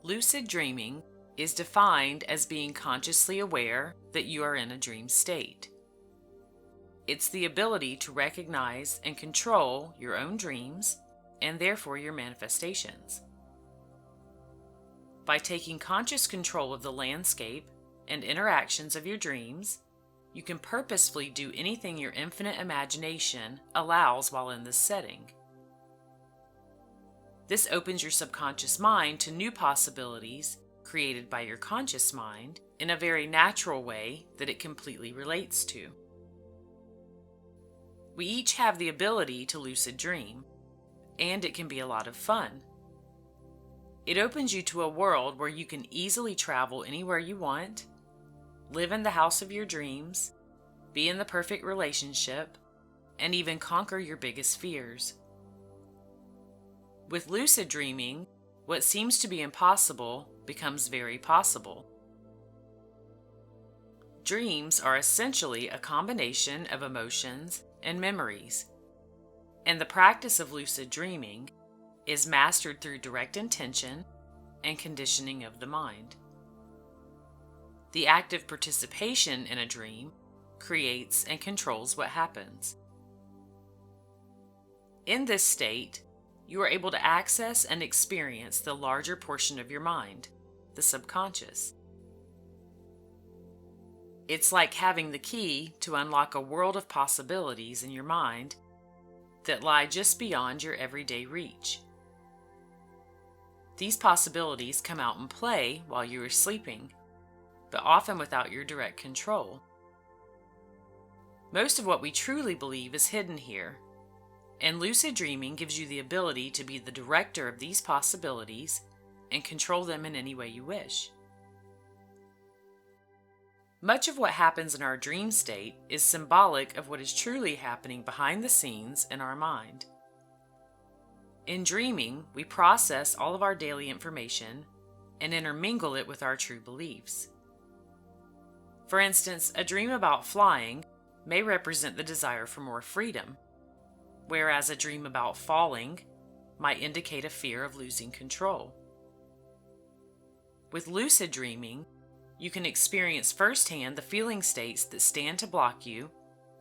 Lucid dreaming is defined as being consciously aware that you are in a dream state. It's the ability to recognize and control your own dreams and therefore your manifestations. By taking conscious control of the landscape and interactions of your dreams, you can purposefully do anything your infinite imagination allows while in this setting. This opens your subconscious mind to new possibilities created by your conscious mind in a very natural way that it completely relates to. We each have the ability to lucid dream, and it can be a lot of fun. It opens you to a world where you can easily travel anywhere you want, live in the house of your dreams, be in the perfect relationship, and even conquer your biggest fears. With lucid dreaming, what seems to be impossible becomes very possible. Dreams are essentially a combination of emotions and memories, and the practice of lucid dreaming is mastered through direct intention and conditioning of the mind. The active participation in a dream creates and controls what happens. In this state, you are able to access and experience the larger portion of your mind, the subconscious. It's like having the key to unlock a world of possibilities in your mind that lie just beyond your everyday reach. These possibilities come out in play while you are sleeping, but often without your direct control. Most of what we truly believe is hidden here, and lucid dreaming gives you the ability to be the director of these possibilities and control them in any way you wish. Much of what happens in our dream state is symbolic of what is truly happening behind the scenes in our mind. In dreaming, we process all of our daily information and intermingle it with our true beliefs. For instance, a dream about flying may represent the desire for more freedom, whereas a dream about falling might indicate a fear of losing control. With lucid dreaming, you can experience firsthand the feeling states that stand to block you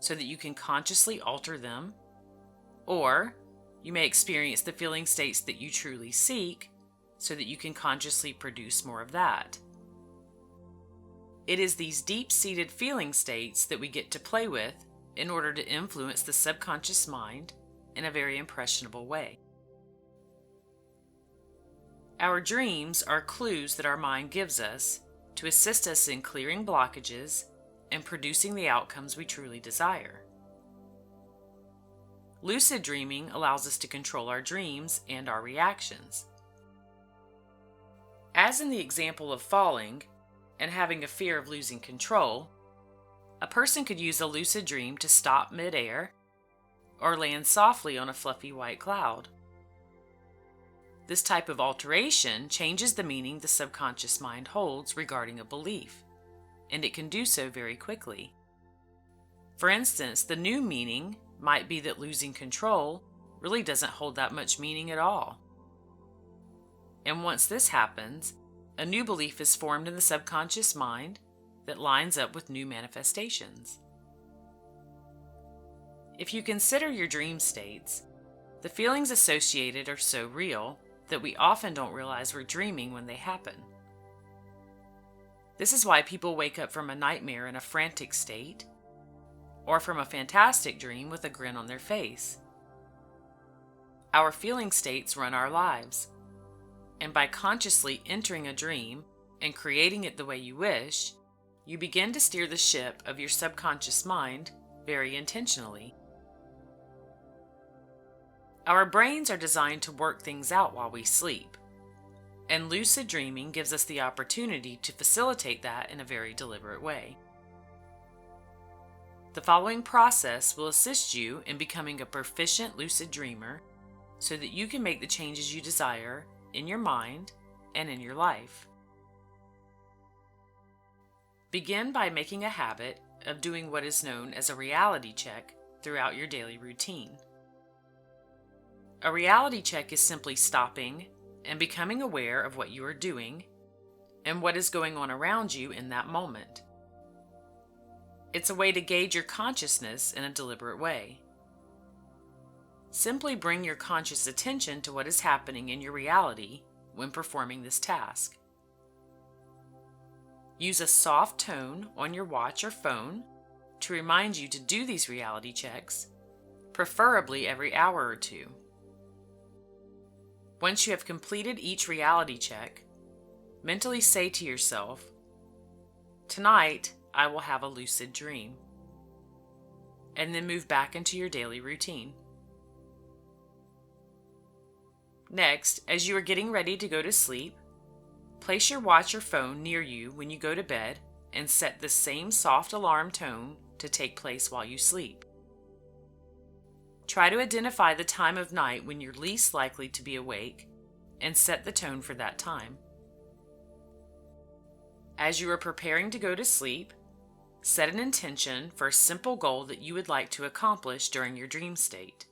so that you can consciously alter them, or you may experience the feeling states that you truly seek so that you can consciously produce more of that. It is these deep-seated feeling states that we get to play with in order to influence the subconscious mind in a very impressionable way. Our dreams are clues that our mind gives us to assist us in clearing blockages and producing the outcomes we truly desire. Lucid dreaming allows us to control our dreams and our reactions. As in the example of falling and having a fear of losing control, a person could use a lucid dream to stop midair or land softly on a fluffy white cloud. This type of alteration changes the meaning the subconscious mind holds regarding a belief, and it can do so very quickly. For instance, the new meaning might be that losing control really doesn't hold that much meaning at all. And once this happens, a new belief is formed in the subconscious mind that lines up with new manifestations. If you consider your dream states, the feelings associated are so real that we often don't realize we're dreaming when they happen. This is why people wake up from a nightmare in a frantic state, or from a fantastic dream with a grin on their face. Our feeling states run our lives, and by consciously entering a dream and creating it the way you wish, you begin to steer the ship of your subconscious mind very intentionally. Our brains are designed to work things out while we sleep, and lucid dreaming gives us the opportunity to facilitate that in a very deliberate way. The following process will assist you in becoming a proficient lucid dreamer so that you can make the changes you desire in your mind and in your life. Begin by making a habit of doing what is known as a reality check throughout your daily routine. A reality check is simply stopping and becoming aware of what you are doing and what is going on around you in that moment. It's a way to gauge your consciousness in a deliberate way. Simply bring your conscious attention to what is happening in your reality when performing this task. Use a soft tone on your watch or phone to remind you to do these reality checks, preferably every hour or two. Once you have completed each reality check, mentally say to yourself, "Tonight, I will have a lucid dream," and then move back into your daily routine. Next, as you are getting ready to go to sleep, place your watch or phone near you when you go to bed and set the same soft alarm tone to take place while you sleep. Try to identify the time of night when you're least likely to be awake and set the tone for that time. As you are preparing to go to sleep, set an intention for a simple goal that you would like to accomplish during your dream state.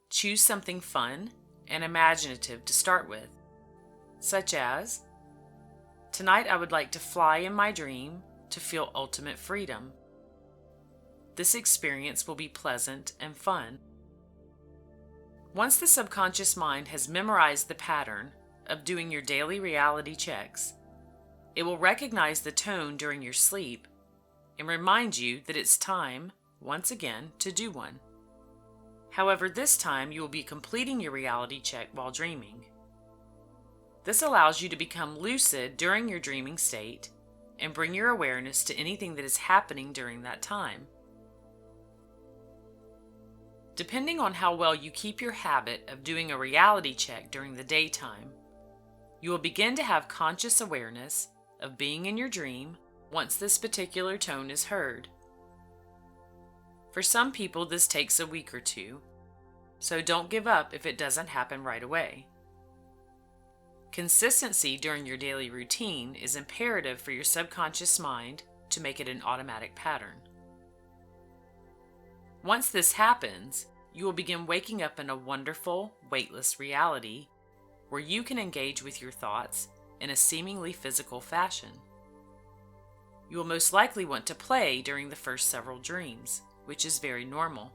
Choose something fun and imaginative to start with, such as, "Tonight I would like to fly in my dream to feel ultimate freedom. This experience will be pleasant and fun." Once the subconscious mind has memorized the pattern of doing your daily reality checks, it will recognize the tone during your sleep and remind you that it's time, once again, to do one. However, this time you will be completing your reality check while dreaming. This allows you to become lucid during your dreaming state and bring your awareness to anything that is happening during that time. Depending on how well you keep your habit of doing a reality check during the daytime, you will begin to have conscious awareness of being in your dream once this particular tone is heard. For some people, this takes a week or two, so don't give up if it doesn't happen right away. Consistency during your daily routine is imperative for your subconscious mind to make it an automatic pattern. Once this happens, you will begin waking up in a wonderful, weightless reality where you can engage with your thoughts in a seemingly physical fashion. You will most likely want to play during the first several dreams, which is very normal.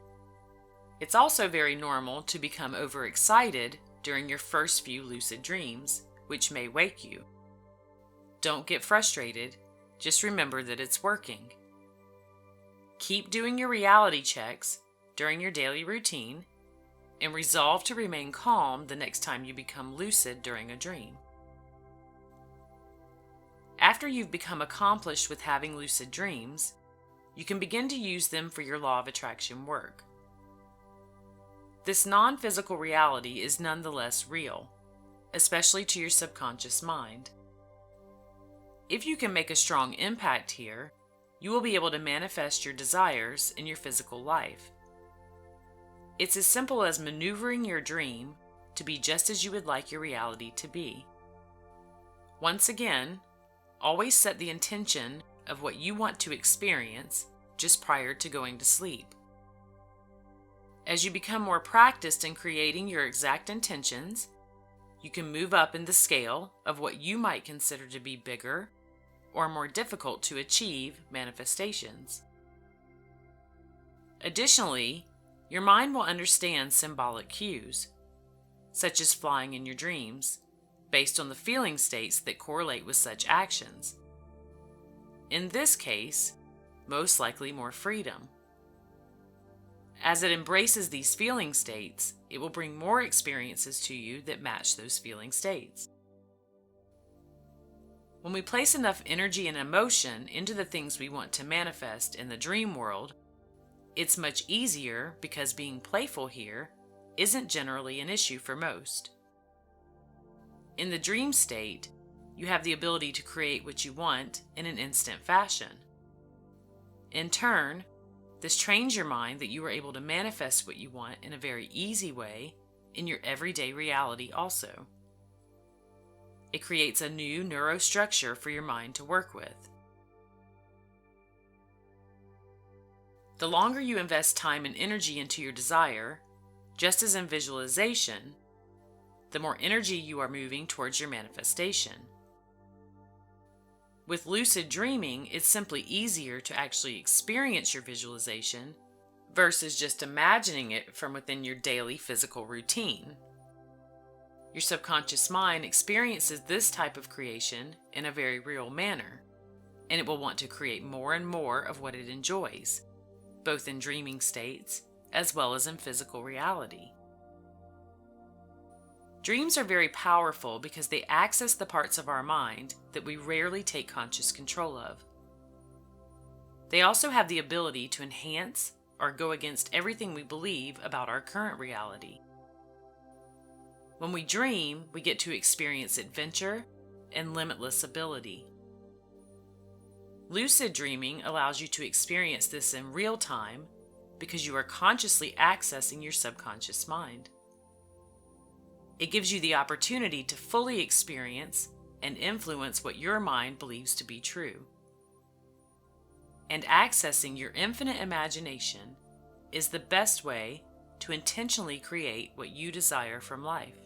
It's also very normal to become overexcited during your first few lucid dreams, which may wake you. Don't get frustrated, just remember that it's working. Keep doing your reality checks during your daily routine and resolve to remain calm the next time you become lucid during a dream. After you've become accomplished with having lucid dreams, you can begin to use them for your law of attraction work. This non-physical reality is nonetheless real, especially to your subconscious mind. If you can make a strong impact here, you will be able to manifest your desires in your physical life. It's as simple as maneuvering your dream to be just as you would like your reality to be. Once again, always set the intention of what you want to experience just prior to going to sleep. As you become more practiced in creating your exact intentions, you can move up in the scale of what you might consider to be bigger or more difficult to achieve manifestations. Additionally, your mind will understand symbolic cues, such as flying in your dreams, based on the feeling states that correlate with such actions. In this case, most likely more freedom. As it embraces these feeling states, it will bring more experiences to you that match those feeling states. When we place enough energy and emotion into the things we want to manifest in the dream world, it's much easier because being playful here isn't generally an issue for most. In the dream state, you have the ability to create what you want in an instant fashion. In turn, this trains your mind that you are able to manifest what you want in a very easy way in your everyday reality also. It creates a new neurostructure for your mind to work with. The longer you invest time and energy into your desire, just as in visualization, the more energy you are moving towards your manifestation. With lucid dreaming, it's simply easier to actually experience your visualization versus just imagining it from within your daily physical routine. Your subconscious mind experiences this type of creation in a very real manner, and it will want to create more and more of what it enjoys, both in dreaming states as well as in physical reality. Dreams are very powerful because they access the parts of our mind that we rarely take conscious control of. They also have the ability to enhance or go against everything we believe about our current reality. When we dream, we get to experience adventure and limitless ability. Lucid dreaming allows you to experience this in real time because you are consciously accessing your subconscious mind. It gives you the opportunity to fully experience and influence what your mind believes to be true. And accessing your infinite imagination is the best way to intentionally create what you desire from life.